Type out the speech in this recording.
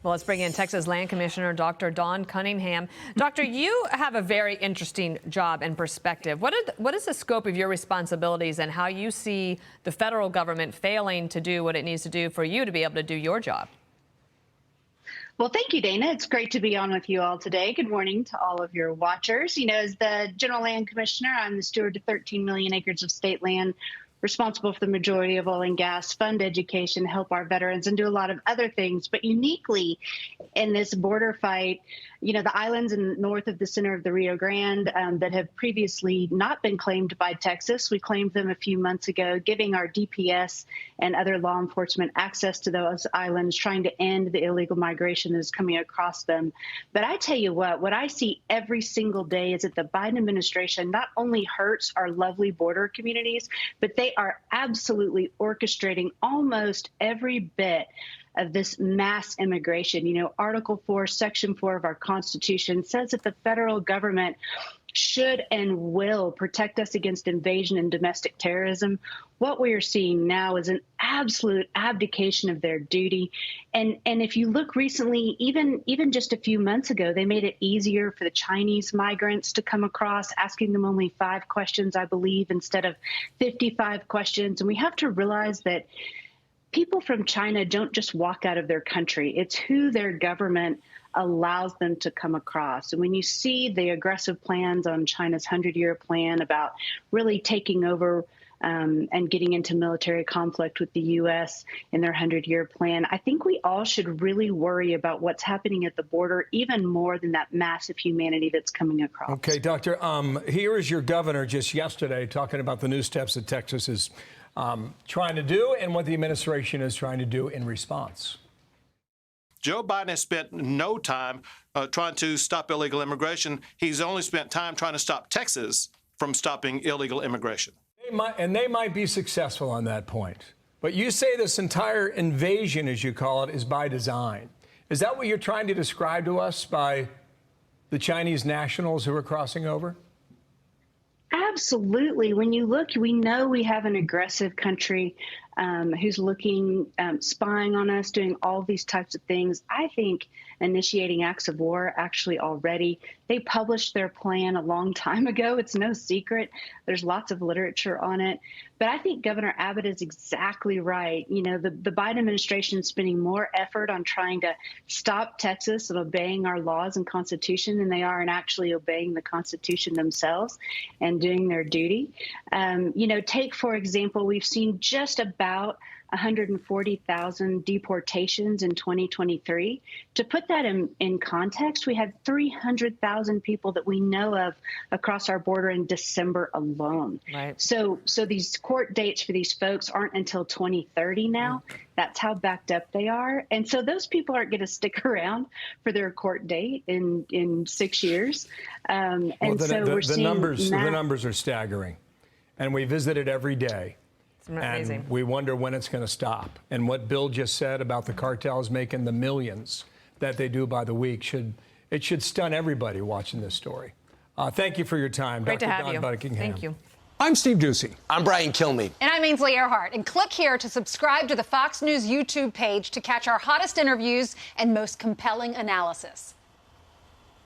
Well, let's bring in Texas Land Commissioner Dr. Dawn Cunningham. Doctor, you have a very interesting job and perspective. What is the scope of your responsibilities and how you see the federal government failing to do what it needs to do for you to be able to do your job? Well, thank you, Dana. It's great to be on with you all today. Good morning to all of your watchers. You know, as the General Land Commissioner, I'm the steward of 13 million acres of state land, responsible for the majority of oil and gas, fund education, help our veterans, and do a lot of other things. But uniquely in this border fight, you know, the islands north of the center of the Rio Grande that have previously not been claimed by Texas, we claimed them a few months ago, giving our DPS and other law enforcement access to those islands, trying to end the illegal migration that is coming across them. But I tell you what I see every single day is that the Biden administration not only hurts our lovely border communities, but they are absolutely orchestrating almost every bit of this mass immigration. You know, Article 4, Section 4 of our Constitution says that the federal government should and will protect us against invasion and domestic terrorism. What we are seeing now is an absolute abdication of their duty. And if you look recently, even just a few months ago, they made it easier for the Chinese migrants to come across, asking them only 5 questions, I believe, instead of 55 questions. And we have to realize that people from China don't just walk out of their country. It's who their government allows them to come across. And when you see the aggressive plans on China's 100-year plan about really taking over and getting into military conflict with the U.S. in their 100-year plan, I think we all should really worry about what's happening at the border, even more than that massive humanity that's coming across. Okay, Doctor, here is your governor just yesterday talking about the new steps that Texas is trying to do and what the administration is trying to do in response. Joe Biden has spent no time trying to stop illegal immigration. He's only spent time trying to stop Texas from stopping illegal immigration. They might be successful on that point. But you say this entire invasion, as you call it, is by design. Is that what you're trying to describe to us by the Chinese nationals who are crossing over? Absolutely. When you look, we know we have an aggressive country who's looking, spying on us, doing all these types of things. I think initiating acts of war actually already. They published their plan a long time ago. It's no secret. There's lots of literature on it. But I think Governor Abbott is exactly right. You know, the Biden administration is spending more effort on trying to stop Texas and obeying our laws and Constitution than they are in actually obeying the Constitution themselves and doing their duty. You know, take, for example, we've seen just about 140,000 deportations in 2023. To put that in context, we had 300,000 people that we know of across our border in December alone. Right. So these court dates for these folks aren't until 2030 now. That's how backed up they are. And so those people aren't going to stick around for their court date in 6 years. The numbers are staggering. And we visit it every day. Amazing. And we wonder when it's going to stop. And what Bill just said about the cartels making the millions that they do by the week should stun everybody watching this story. Thank you for your time, Great Dr. to have Dawn you. Buckingham. Thank you. I'm Steve Ducey. I'm Brian Kilmeade. And I'm Ainsley Earhart. And click here to subscribe to the Fox News YouTube page to catch our hottest interviews and most compelling analysis.